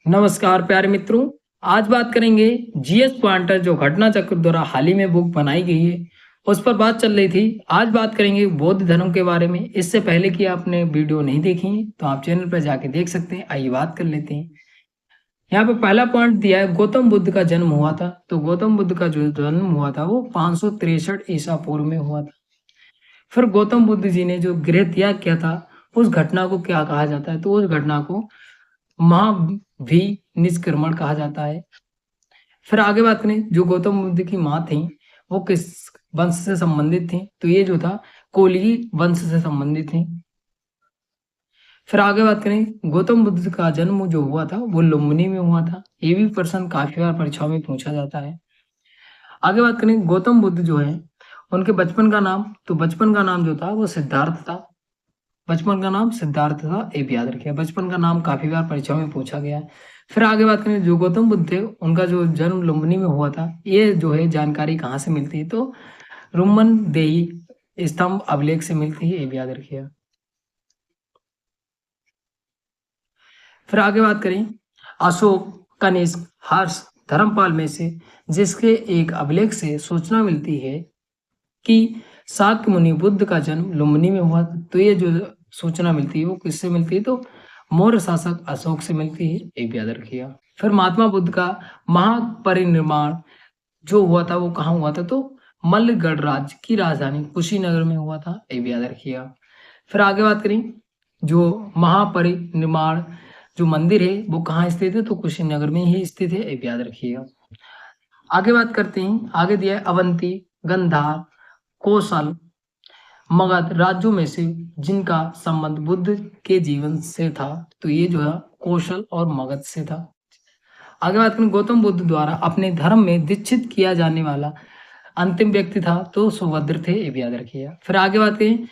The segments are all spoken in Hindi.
नमस्कार प्यारे मित्रों। आज बात करेंगे जीएस पॉइंटर जो घटना चक्र द्वारा हाल ही में बुक बनाई गई है उस पर बात चल रही थी। आज बात करेंगे बौद्ध धर्म के बारे में। इससे पहले कि आपने वीडियो नहीं देखी है तो आप चैनल पर जाके देख सकते हैं। आइए बात कर लेते हैं। यहाँ पे पहला पॉइंट दिया है गौतम बुद्ध का जन्म हुआ था। तो गौतम बुद्ध का जो जन्म हुआ था वो 563 ईसा पूर्व में हुआ था। फिर गौतम बुद्ध जी ने जो गृह त्याग किया था उस घटना को क्या कहा जाता है? तो उस घटना को महाभी निष्क्रमण कहा जाता है। फिर आगे बात करें, जो गौतम बुद्ध की माँ थी वो किस वंश से संबंधित थी? तो ये जो था कोली वंश से संबंधित थी। फिर आगे बात करें, गौतम बुद्ध का जन्म जो हुआ था वो लुम्बिनी में हुआ था। ये भी प्रश्न काफी बार परीक्षाओं में पूछा जाता है। आगे बात करें, गौतम बुद्ध जो है उनके बचपन का नाम, तो बचपन का नाम जो था वो सिद्धार्थ था। बचपन का नाम सिद्धार्थ था, ये भी याद रखिए। बचपन का नाम काफी बार परीक्षाओं में पूछा गया है। फिर आगे बात करें, जो गौतम बुद्ध थे उनका जो जन्म लुम्बिनी में हुआ था, ये जो है जानकारी कहाँ से मिलती है? तो रुमन देही स्तंभ अभिलेख से मिलती है, ये भी याद रखिए। फिर आगे बात करें, अशोक, कनिष्क, हर्ष, धर्मपाल में से जिसके एक अभिलेख से सूचना मिलती है कि शाक्य मुनि बुद्ध का जन्म लुम्बिनी में हुआ था। तो ये जो सूचना मिलती है वो किससे मिलती है? तो मौर्य शासक अशोक से मिलती है, ये भी याद रखिएगा। फिर महात्मा बुद्ध का महापरिनिर्वाण जो हुआ था वो कहाँ हुआ था? तो मल्लगढ़ राज्य की राजधानी कुशीनगर में हुआ था, ये भी याद रखिएगा। फिर आगे बात करें, जो महापरिनिर्वाण जो मंदिर है वो कहाँ स्थित है? तो कुशीनगर में ही स्थित है, ये भी याद रखिएगा। आगे बात करते हैं, आगे दिया है अवंती, गंधार, कौशल, मगध राज्यों में से जिनका संबंध बुद्ध के जीवन से था। तो ये जो है कौशल और मगध से था। आगे बात करें, गौतम बुद्ध द्वारा अपने धर्म में दीक्षित किया जाने वाला अंतिम व्यक्ति था तो सुभद्र थे, ये भी याद रखिएगा। फिर आगे बात करें,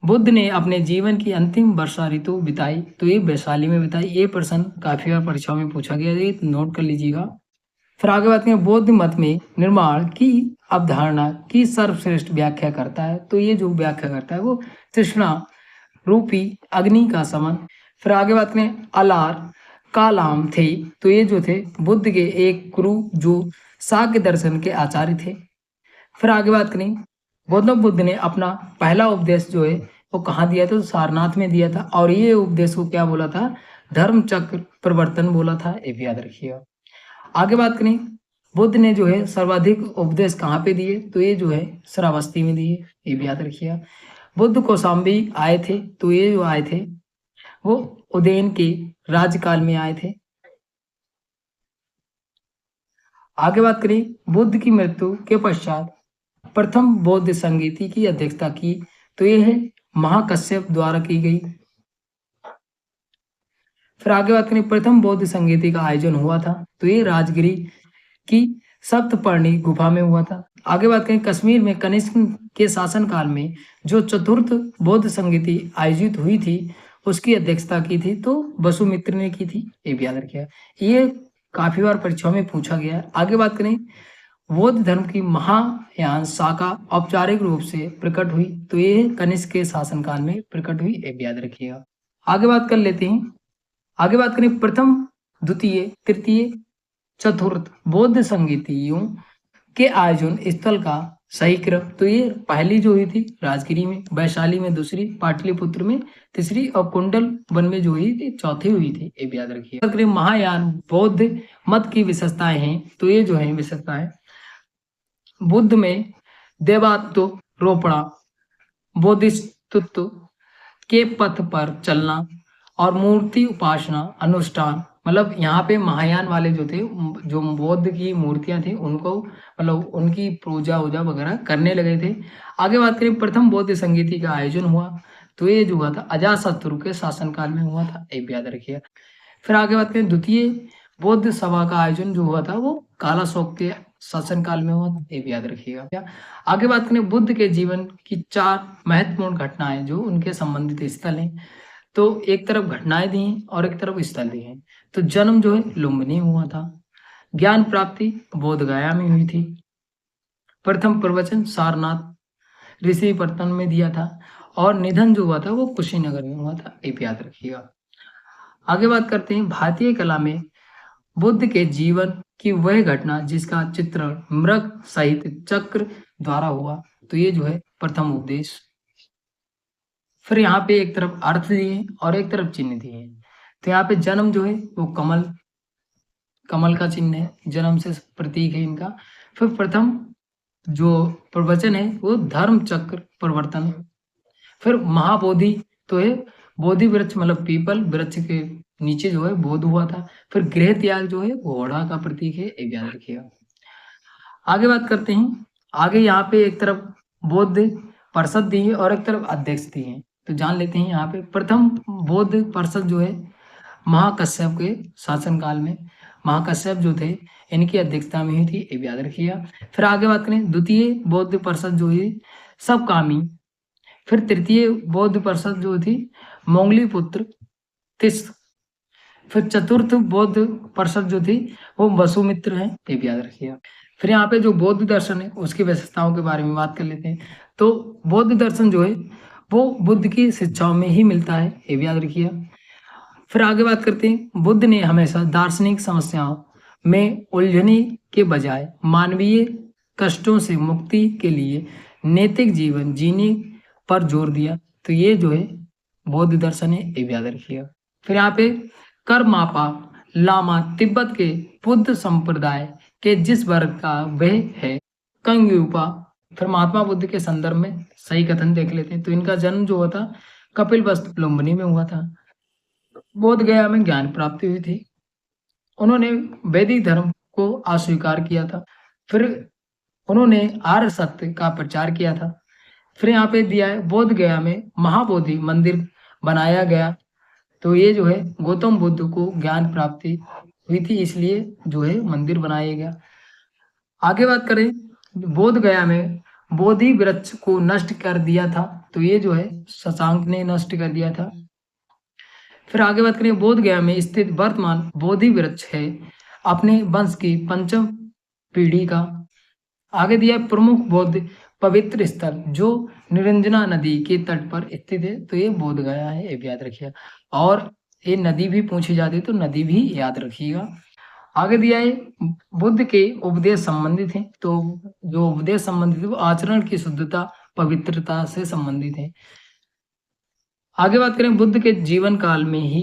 बुद्ध ने अपने जीवन की अंतिम वर्षा ऋतु बिताई, तो ये वैशाली में बिताई। ये प्रश्न काफी बार परीक्षाओं में पूछा गया है, तो नोट कर लीजिएगा। फिर आगे बात करें, बौद्ध मत में निर्माण की अवधारणा की सर्वश्रेष्ठ व्याख्या करता है। तो ये जो व्याख्या करता है वो तृष्णा रूपी अग्नि का समन। फिर आगे बात करें, अलार कालाम थे। तो ये जो थे बुद्ध के एक गुरु जो शाक्य दर्शन के आचार्य थे। फिर आगे बात करें, गौतम बुद्ध ने अपना पहला उपदेश जो है वो कहाँ दिया था? तो सारनाथ में दिया था। और ये उपदेश को क्या बोला था? धर्म चक्र प्रवर्तन बोला था, ये भी याद रखिएगा। आगे बात करें, बुद्ध ने जो है सर्वाधिक उपदेश कहाँ पे दिए? तो ये जो है श्रावस्ती में दिए, ये भी याद रखिएगा। बुद्ध कौशाम्बी आए थे, तो ये जो आए थे वो उदयन के राज्यकाल में आए थे। आगे बात करें, बुद्ध की मृत्यु के पश्चात प्रथम बौद्ध संगीति की अध्यक्षता की, तो ये है महाकश्यप द्वारा की गई। फिर आगे बात करें, प्रथम बौद्ध संगीति का आयोजन हुआ था, तो ये राजगिरी की सप्तपर्णी गुफा में हुआ था। आगे बात करें, कश्मीर में कनिष्क के शासनकाल में जो चतुर्थ बौद्ध संगीति आयोजित हुई थी उसकी अध्यक्षता की थी, तो वसुमित्र ने की थी, ये भी याद रखिएगा। ये काफी बार परीक्षाओं में पूछा गया है। आगे बात करें, बौद्ध धर्म की महायान शाखा औपचारिक रूप से प्रकट हुई, तो ये कनिष्क के शासनकाल में प्रकट हुई, ये भी याद रखिएगा। आगे बात कर लेते हैं। आगे बात करें, प्रथम, द्वितीय, तृतीय, चतुर्थ बौद्ध संगीतियों के आयोजन स्थल का सही क्रम, तो ये पहली जो हुई थी राजगिरी में, वैशाली में दूसरी, पाटलिपुत्र में तीसरी और कुंडल वन में जो हुई थी चौथी हुई थी, ये भी याद रखिए। बात करें महायान बौद्ध मत की विशेषताएं हैं, तो ये जो है विशेषताएं, बुद्ध में देवात्मरोपणा, बोधिसत्व के पथ पर चलना और मूर्ति उपासना अनुष्ठान। मतलब यहाँ पे महायान वाले जो थे, जो बौद्ध की मूर्तियां थी उनको मतलब उनकी पूजा वूजा वगैरह करने लगे थे। आगे बात करें, प्रथम बौद्ध संगीति का आयोजन हुआ, तो ये जो हुआ था अजातशत्रु के शासनकाल में हुआ था, ये भी याद रखिए। फिर आगे बात करें, द्वितीय बौद्ध सभा का आयोजन जो हुआ था वो कालाशोक के शासनकाल में हुआ था, ये भी याद रखिएगा। आगे बात करें, बुद्ध के जीवन की 4 महत्वपूर्ण घटनाएं जो उनके संबंधित स्थल हैं, तो एक तरफ घटनाएं दी हैं और एक तरफ स्थल दिए हैं। तो जन्म जो है लुम्बिनी में हुआ था, ज्ञान प्राप्ति बोध गया में हुई थी, प्रथम प्रवचन सारनाथ ऋषि पर्तन में दिया था और निधन जो हुआ था वो कुशीनगर में हुआ था, ये भी याद रखिएगा। आगे बात करते हैं, भारतीय कला में बुद्ध के जीवन की वह घटना जिसका चित्रण मृग सहित चक्र द्वारा हुआ। तो ये जो है प्रथम उपदेश। फिर यहाँ पे एक तरफ अर्थ दिए और एक तरफ चिन्ह दिए। तो यहाँ पे जन्म जो है वो कमल, कमल का चिन्ह है, जन्म से प्रतीक है इनका। फिर प्रथम जो प्रवचन है वो धर्म चक्र प्रवर्तन। फिर महाबोधि तो है बोधि वृक्ष, मतलब पीपल वृक्ष के नीचे जो है बोध हुआ था। फिर गृह त्याग जो है घोड़ा का प्रतीक है, ये याद रखिएगा। आगे बात करते हैं। आगे यहाँ पे एक तरफ बौद्ध परिषद दी है और एक तरफ अध्यक्ष दी है। तो जान लेते हैं यहाँ पे प्रथम बौद्ध परिषद जो है महाकश्यप के शासनकाल में, महाकश्यप जो थे इनकी अध्यक्षता में ही थी, ये याद रखिएगा। फिर आगे बात करें द्वितीय बौद्ध परिषद जो है सबकामी। फिर तृतीय बौद्ध परिषद जो थी मोंगली पुत्र तिस। फिर चतुर्थ बौद्ध परिषद जो थी वो वसुमित्र है, ये भी याद रखिएगा। फिर यहाँ पे जो बौद्ध दर्शन है उसकी विशेषताओं के बारे में बात कर लेते हैं। तो बौद्ध दर्शन जो है वो बुद्ध की शिक्षाओं में ही मिलता है, ये भी याद रखिएगा। फिर आगे बात करते हैं। बुद्ध ने हमेशा दार्शनिक समस्याओं में उलझने के बजाय मानवीय कष्टों से मुक्ति के लिए नैतिक जीवन जीने पर जोर दिया। तो ये जो है बौद्ध दर्शन है, ये भी याद रखिएगा। फिर यहाँ पे करमापा लामा तिब्बत के बुद्ध संप्रदाय के जिस वर्ग का वह है कंग्यूपा। फिर महात्मा बुद्ध के संदर्भ में सही कथन देख लेते हैं। तो इनका जन्म जो हुआ था कपिलवस्तु लुम्बिनी में हुआ था। बोध गया में ज्ञान प्राप्ति हुई थी। उन्होंने वैदिक धर्म को अस्वीकार किया था। फिर उन्होंने आर्य सत्य का प्रचार किया था। फिर यहाँ पे दिया है बोध गया में महाबोधि मंदिर बनाया गया। तो ये जो है गौतम बुद्ध को ज्ञान प्राप्ति हुई थी, इसलिए जो है मंदिर बनाया गया। आगे बात करें बोध गया में बोधि वृक्ष को नष्ट कर दिया था। तो ये जो है शशांक ने नष्ट कर दिया था। फिर आगे बात करें बोध गया में स्थित वर्तमान बोधि वृक्ष है अपने वंश की पंचम पीढ़ी का। आगे दिया प्रमुख बौद्ध पवित्र स्थल जो निरंजना नदी के तट पर स्थित है। तो ये बोध गया है, ये भी याद रखिएगा। और ये नदी भी पूछी जाती है तो नदी भी याद रखिएगा। आगे दिया है बुद्ध के उपदेश संबंधित है। तो जो उपदेश संबंधित है वो आचरण की शुद्धता पवित्रता से संबंधित है। आगे बात करें बुद्ध के जीवन काल में ही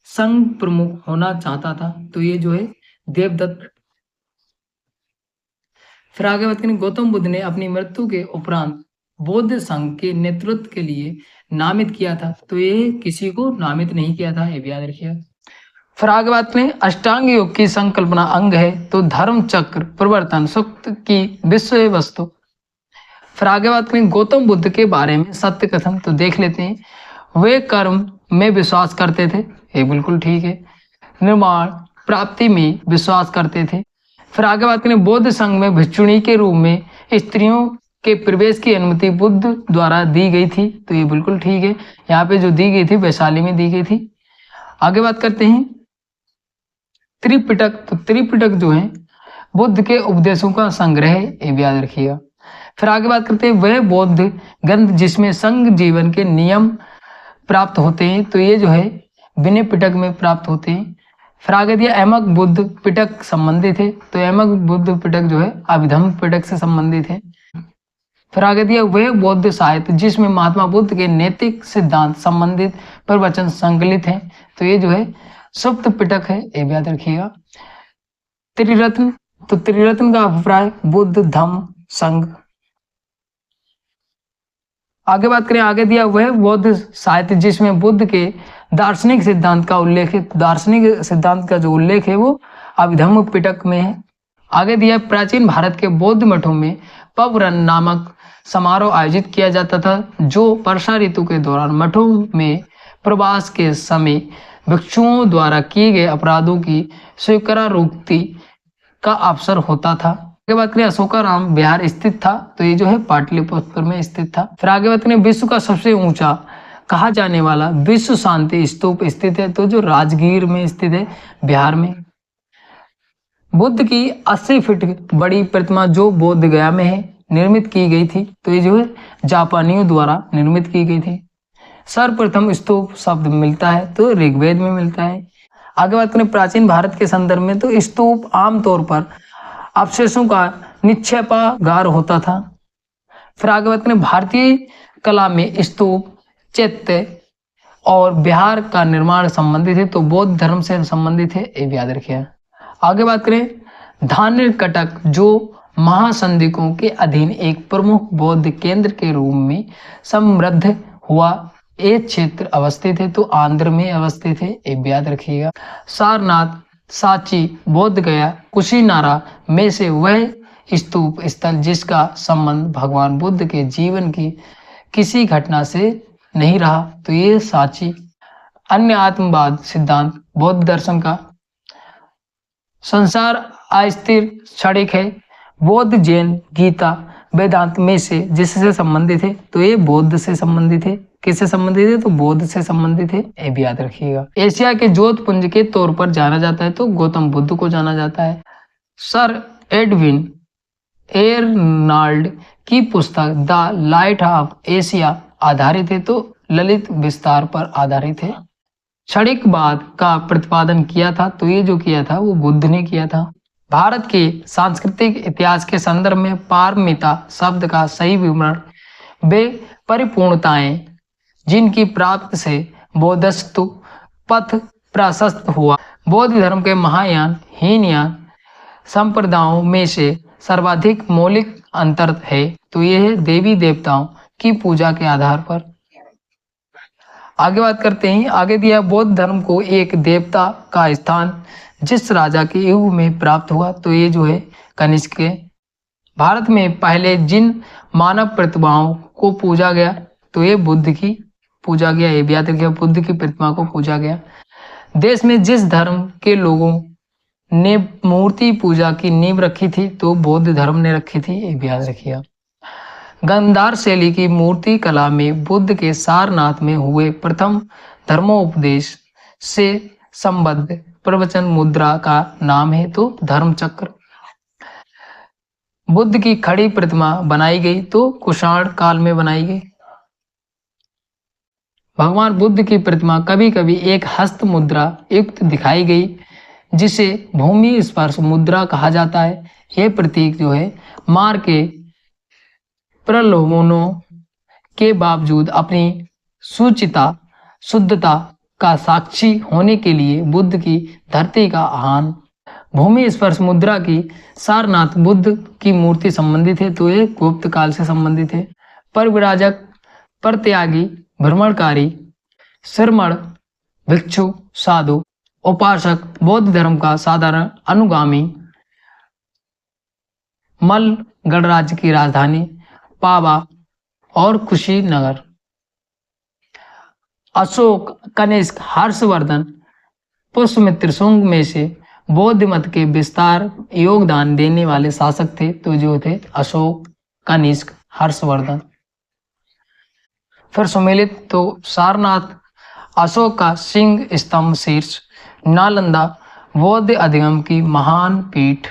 संघ प्रमुख होना चाहता था। तो ये जो है देवदत्त। फिर आगे बात करें गौतम बुद्ध ने अपनी मृत्यु के उपरांत बौद्ध संघ के नेतृत्व के लिए नामित किया था। तो ये किसी को नामित नहीं किया था, ये भी याद रखिएगा। फिर आगे बात करें अष्टांग योग की संकल्पना अंग है। तो धर्म चक्र प्रवर्तन सूक्त की विषय वस्तु। फिर आगे बात करें गौतम बुद्ध के बारे में सत्य कथन। तो देख लेते हैं। वे कर्म में विश्वास करते थे, ये बिल्कुल ठीक है। निर्माण प्राप्ति में विश्वास करते थे। फिर आगे बात करें बौद्ध संघ में भिक्षुणी के रूप में स्त्रियों के प्रवेश की अनुमति बुद्ध द्वारा दी गई थी। तो ये बिल्कुल ठीक है। यहाँ पे जो दी गई थी वैशाली में दी गई थी। आगे बात करते हैं त्रिपिटक। तो त्रिपिटक जो है बुद्ध के उपदेशों का संग्रह है, ये भी याद रखिएगा। फिर आगे बात करते हैं वह बौद्ध ग्रंथ जिसमें संघ जीवन के नियम प्राप्त होते हैं। तो ये जो है विनय पिटक में प्राप्त होते हैं। फिर आगे दिया एमक बुद्ध पिटक संबंधित है। तो एमक बुद्ध पिटक जो है अभिधम्म पिटक से संबंधित है। फिर आगे दिया वह बौद्ध साहित्य जिसमें महात्मा बुद्ध के नैतिक सिद्धांत संबंधित प्रवचन संकलित हैं। तो ये जो है सुप्त पिटक है, ये याद रखिएगा। त्रिरत्न। तो त्रिरत्न का अभिप्राय बुद्ध धम्म संघ। आगे बात करें आगे दिया वह बौद्ध साहित्य जिसमें बुद्ध के दार्शनिक सिद्धांत का उल्लेख है। दार्शनिक सिद्धांत का जो उल्लेख है वो अभिधम्म पिटक में है। आगे दिया प्राचीन भारत के बौद्ध मठों में पवरन नामक समारोह आयोजित किया जाता था जो वर्षा ऋतु के दौरान मठों में प्रवास के समय भिक्षुओं द्वारा किए गए अपराधों की स्वीकारोक्ति का अवसर होता था। आगे बात करें अशोकाराम बिहार स्थित था। तो ये जो है पाटलिपुत्र में स्थित था। फिर आगे बात करें विश्व का सबसे ऊंचा कहा जाने वाला विश्व शांति स्तूप स्थित है। तो जो राजगीर में स्थित है बिहार में। बुद्ध की 80 फीट बड़ी प्रतिमा जो बोध गया में है निर्मित की गई थी। तो ये जो है जापानियों द्वारा निर्मित की गई थी। सर्वप्रथम स्तूप शब्द मिलता है तो ऋग्वेद में मिलता है। आगे बात करें प्राचीन भारत के संदर्भ में, तो स्तूप आमतौर पर अवशेषों का निक्षेपागार होता था। फिर आगे बात करें भारतीय कला में स्तूप, चैत्य और विहार का निर्माण संबंधित है, तो बौद्ध धर्म से संबंधित है, ये भी याद रखिए। आगे बात करें धान्य कटक, जो महासंधिकों के अधीन एक प्रमुख बौद्ध केंद्र के रूप में समृद्ध हुआ, ये क्षेत्र अवस्थित है, तो आंध्र में अवस्थित है, ये भी याद रखिएगा। सारनाथ, सांची, बोध गया, कुशीनारा में से वह स्तूप स्थल जिसका संबंध भगवान बुद्ध के जीवन की किसी घटना से नहीं रहा, तो ये सांची। अन्य आत्मवाद सिद्धांत बौद्ध दर्शन का संसार अस्थिर क्षणिक है, बौद्ध जैन गीता वेदांत में से जिससे संबंधित है, तो ये बौद्ध से संबंधित है। किससे संबंधित है? तो बौद्ध से संबंधित है, ये भी याद रखिएगा। एशिया के ज्योतपुंज के तौर पर जाना जाता है, तो गौतम बुद्ध को जाना जाता है। सर एडविन एर्नाल्ड की पुस्तक द लाइट ऑफ एशिया आधारित है, तो ललित विस्तार पर आधारित है। क्षणिकवाद का प्रतिपादन किया था, तो ये जो किया था वो बुद्ध ने किया था। भारत के सांस्कृतिक इतिहास के संदर्भ में पारमिता शब्द का सही विवरण वे परिपूर्णताएं जिनकी प्राप्त से बौद्धस्तु पथ प्रशस्त हुआ। बौद्ध धर्म के महायान हीनयान संप्रदायों में से सर्वाधिक मौलिक अंतर है, तो यह है देवी देवताओं की पूजा के आधार पर। आगे बात करते हैं, आगे दिया बौद्ध धर्म को एक देवता का स्थान जिस राजा के युग में प्राप्त हुआ, तो ये जो है कनिष्क है। भारत में पहले जिन मानव प्रतिमाओं को पूजा गया, तो ये बुद्ध की पूजा गया, ये भी याद रखिए, बुद्ध की प्रतिमा को पूजा गया। देश में जिस धर्म के लोगों ने मूर्ति पूजा की नींव रखी थी, तो बौद्ध धर्म ने रखी थी, ये भी याद रखिए। गांधार शैली की मूर्ति कला में बुद्ध के सारनाथ में हुए प्रथम धर्मोपदेश से संबद्ध प्रवचन मुद्रा का नाम है, तो धर्मचक्र। बुद्ध की खड़ी प्रतिमा बनाई गई, तो कुषाण काल में बनाई गई। भगवान बुद्ध की प्रतिमा कभी कभी एक हस्त मुद्रा युक्त दिखाई गई, जिसे भूमि स्पर्श मुद्रा कहा जाता है। यह प्रतीक जो है मार के प्रलोभनों के बावजूद अपनी सुचिता शुद्धता का साक्षी होने के लिए बुद्ध की धरती का आह्वान। भूमि स्पर्श मुद्रा की सारनाथ बुद्ध की मूर्ति संबंधित है, तो ये गुप्त काल से संबंधित है। परिव्राजक, परित्यागी, भ्रमणकारी, श्रमण, भिक्षु, साधु, उपासक, बौद्ध धर्म का साधारण अनुगामी। मल गणराज्य की राजधानी पावा और कुशीनगर। अशोक, कनिष्क, हर्षवर्धन, पुष्यमित्र शुंग में से बौद्ध मत के विस्तार योगदान देने वाले शासक थे, तो जो थे अशोक, कनिष्क, हर्षवर्धन। फिर सुमेलित, तो सारनाथ अशोक का सिंह स्तंभ शीर्ष, नालंदा बौद्ध अधिगम की महान पीठ,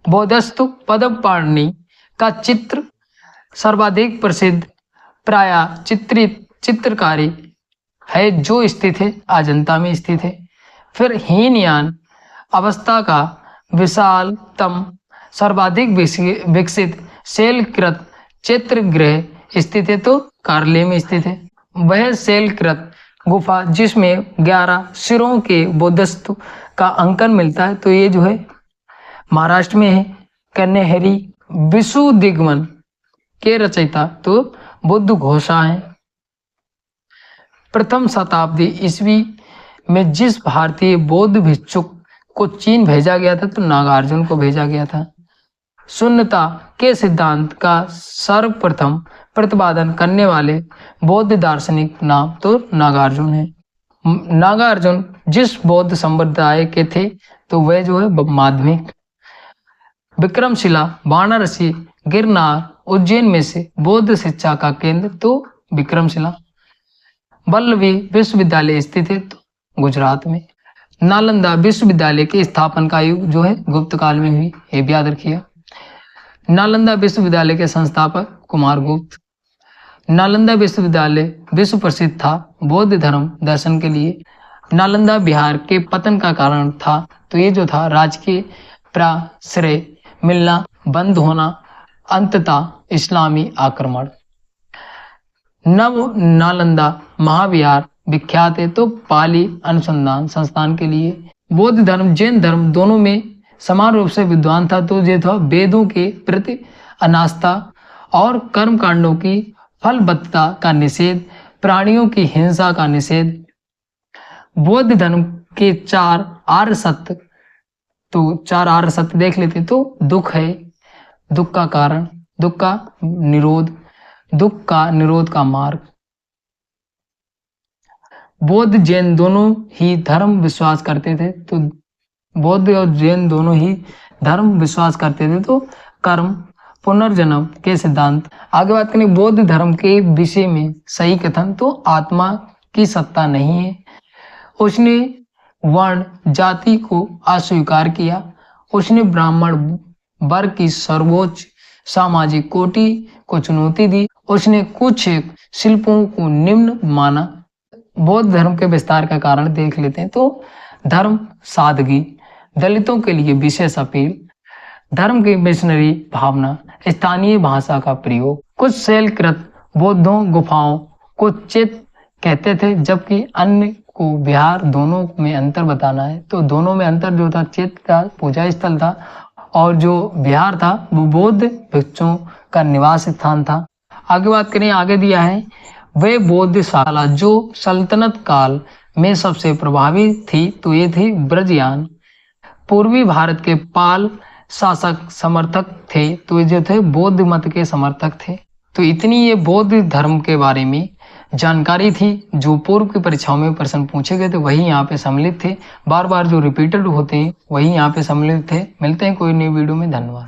बौद्धस्तु पद्मपाणि का चित्र सर्वाधिक प्रसिद्ध प्राय चित्रित चित्रकारी है, जो स्थित है अजंता में स्थित है। फिर हीनयान अवस्था का विशालतम सर्वाधिक विकसित शैलकृत चित्रगृह स्थित है, तो कार्ले में स्थित है। वह शैलकृत गुफा जिसमें 11 सिरों के बौद्धस्तु का अंकन मिलता है, तो ये जो है महाराष्ट्र में है। कन्हेरी विशुद्धिगमन के रचयिता तो बुद्ध घोषा है। प्रथम शताब्दी ईस्वी में जिस भारतीय बौद्ध भिक्षुक को चीन भेजा गया था, तो नागार्जुन को भेजा गया था। शून्यता के सिद्धांत का सर्वप्रथम प्रतिपादन करने वाले बौद्ध दार्शनिक नाम तो नागार्जुन है। नागार्जुन जिस बौद्ध संप्रदाय के थे, तो वह जो है माध्यमिक। विक्रमशिला, वाराणसी, गिरनार, उज्जैन में से बौद्ध शिक्षा का केंद्र, तो विक्रमशिला। वल्लभी विश्वविद्यालय स्थित है, तो गुजरात में। नालंदा विश्वविद्यालय के स्थापन का युग जो है गुप्त काल में हुई, ये भी याद रखिए। नालंदा विश्वविद्यालय के संस्थापक कुमारगुप्त। नालंदा विश्वविद्यालय विश्व प्रसिद्ध था बौद्ध धर्म दर्शन के लिए। नालंदा बिहार के पतन का कारण था, तो ये जो था राजकीय प्राश्रय मिलना बंद होना, अंततः इस्लामी आक्रमण। नव नालंदा महाविहार विख्यात है तो पाली अनुसंधान संस्थान के लिए। बौद्ध धर्म जैन धर्म दोनों में समान रूप से विद्वान था, तो ये था वेदों के प्रति अनास्था और कर्म कांडों की फलबद्धता का निषेध, प्राणियों की हिंसा का निषेध। बौद्ध धर्म के 4 आर्य सत्य, तो 4 आर्य सत्य देख लेते तो दुख है, दुख का कारण, दुख का निरोध, दुख का निरोध का मार्ग। बौद्ध जैन दोनों ही धर्म विश्वास करते थे, तो बौद्ध और जैन दोनों ही धर्म विश्वास करते थे, तो कर्म पुनर्जन्म के सिद्धांत। आगे बात करें बौद्ध धर्म के विषय में सही कथन, तो आत्मा की सत्ता नहीं है। उसने वर्ण जाति को अस्वीकार किया, उसने ब्राह्मण वर्ग की सर्वोच्च सामाजिक कोटि को चुनौती दी, उसने कुछ शिल्पों को निम्न माना। बौद्ध धर्म के विस्तार का कारण देख लेते हैं, तो धर्म सादगी, दलितों के लिए विशेष अपील, धर्म की मिशनरी भावना, स्थानीय भाषा का प्रयोग। कुछ शैलकृत बौद्धों गुफाओं को चित कहते थे, जबकि अन्य को विहार। दोनों में अंतर बताना है, तो दोनों में अंतर जो था, चित का पूजा स्थल था और जो विहार था वो बौद्ध भिक्षुओं का निवास स्थान था। आगे बात करें, आगे दिया है वे बौद्धशाला जो सल्तनत काल में सबसे प्रभावी थी, तो ये थी ब्रजयान। पूर्वी भारत के पाल शासक समर्थक थे, तो ये जो थे बौद्ध मत के समर्थक थे। तो इतनी ये बौद्ध धर्म के बारे में जानकारी थी, जो पूर्व की परीक्षाओं में प्रश्न पूछे गए थे वही यहाँ पे सम्मिलित थे, बार बार जो रिपीटेड होते हैं वही यहाँ पे सम्मिलित थे। मिलते हैं कोई नई वीडियो में, धन्यवाद।